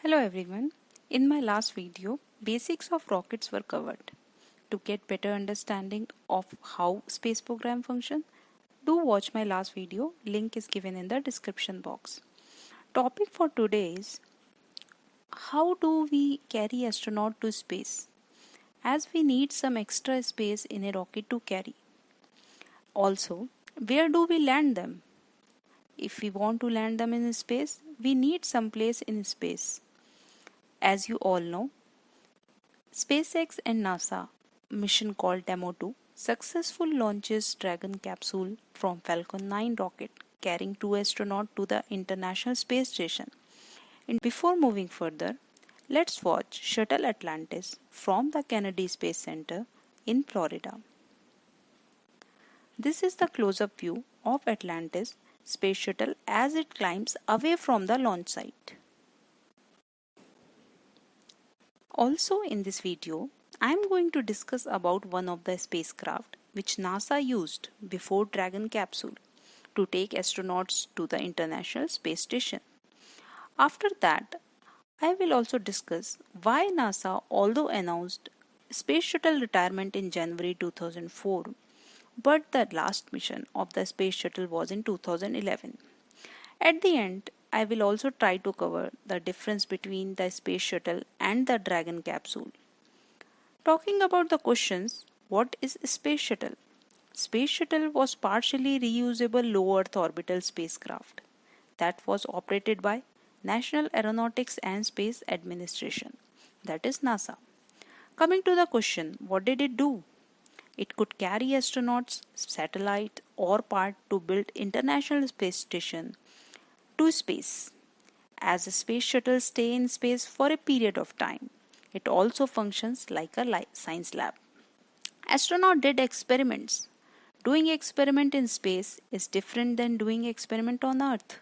Hello everyone. In my last video, basics of rockets were covered. To get better understanding of how space program function, do watch my last video. Link is given in the description box. Topic for today is how do we carry astronaut to space? As we need some extra space in a rocket to carry. Also, where do we land them? If we want to land them in space, we need some place in space. As you all know, SpaceX and NASA mission called Demo 2 successful launches Dragon capsule from Falcon 9 rocket carrying 2 astronauts to the International Space Station. And before moving further, let's watch Shuttle Atlantis from the Kennedy Space Center in Florida. This is the close-up view of Atlantis space shuttle as it climbs away from the launch site. Also in this video, I am going to discuss about one of the spacecraft which NASA used before Dragon capsule to take astronauts to the International Space Station. After that, I will also discuss why NASA although announced space shuttle retirement in January 2004, but the last mission of the space shuttle was in 2011. At the end, I will also try to cover the difference between the space shuttle and the Dragon capsule. Talking about the questions, what is space shuttle? Space shuttle was partially reusable low Earth orbital spacecraft that was operated by National Aeronautics and Space Administration, that is NASA. Coming to the question, what did it do? It could carry astronauts, satellite or part to build International Space Station to space. As a space shuttle stay in space for a period of time, it also functions like a science lab. Astronaut did experiments. Doing experiment in space is different than doing experiment on Earth.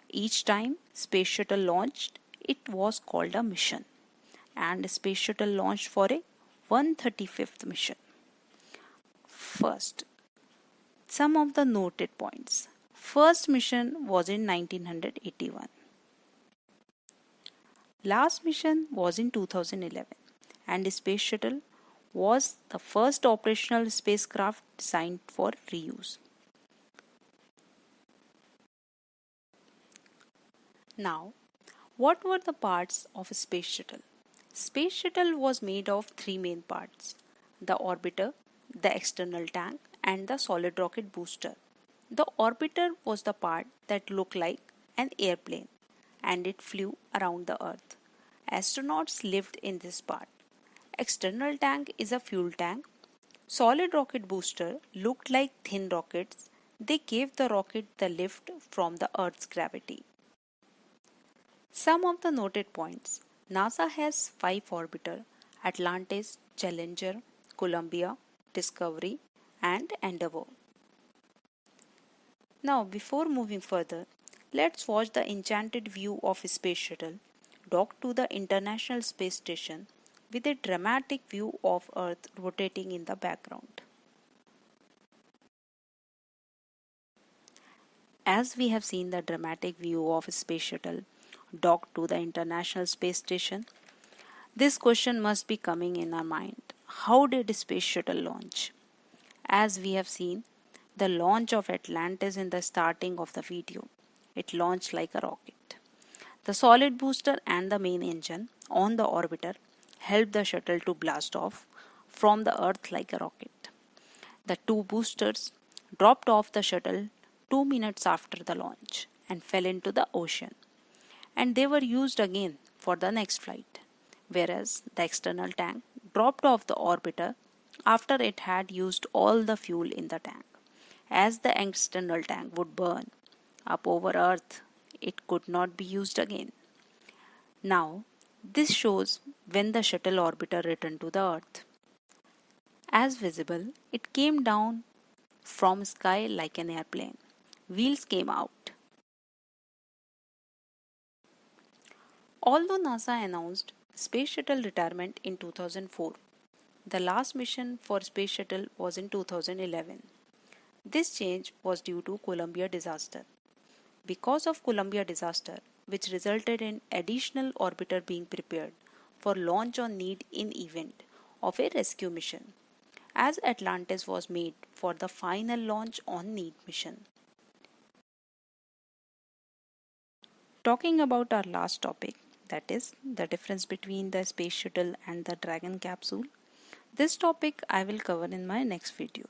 Each time space shuttle launched, it was called a mission, and space shuttle launched for a 135th mission. First, some of the noted points. First mission was in 1981. Last mission was in 2011, and Space Shuttle was the first operational spacecraft designed for reuse. Now, what were the parts of a Space Shuttle? Space Shuttle was made of three main parts: the orbiter, the external tank, and the solid rocket booster. The orbiter was the part that looked like an airplane and it flew around the Earth. Astronauts lived in this part. External tank is a fuel tank. Solid rocket booster looked like thin rockets. They gave the rocket the lift from the Earth's gravity. Some of the noted points. NASA has 5 orbiter: Atlantis, Challenger, Columbia, Discovery, and Endeavour. Now, before moving further, let's watch the enchanted view of a space shuttle docked to the International Space Station with a dramatic view of Earth rotating in the background. As we have seen the dramatic view of a space shuttle docked to the International Space Station, this question must be coming in our mind. How did a space shuttle launch? As we have seen the launch of Atlantis in the starting of the video, it launched like a rocket. The solid booster and the main engine on the orbiter helped the shuttle to blast off from the Earth like a rocket. The two boosters dropped off the shuttle 2 minutes after the launch and fell into the ocean, and they were used again for the next flight, whereas the external tank dropped off the orbiter after it had used all the fuel in the tank. As the external tank would burn up over Earth, it could not be used again. Now, this shows when the shuttle orbiter returned to the Earth. As visible, it came down from sky like an airplane. Wheels came out. Although NASA announced Space Shuttle retirement in 2004, the last mission for Space Shuttle was in 2011. This change was due to Columbia disaster. Because of Columbia disaster, which resulted in additional orbiter being prepared for launch on need in event of a rescue mission, as Atlantis was made for the final launch on need mission. Talking about our last topic, that is the difference between the space shuttle and the Dragon capsule. This topic I will cover in my next video.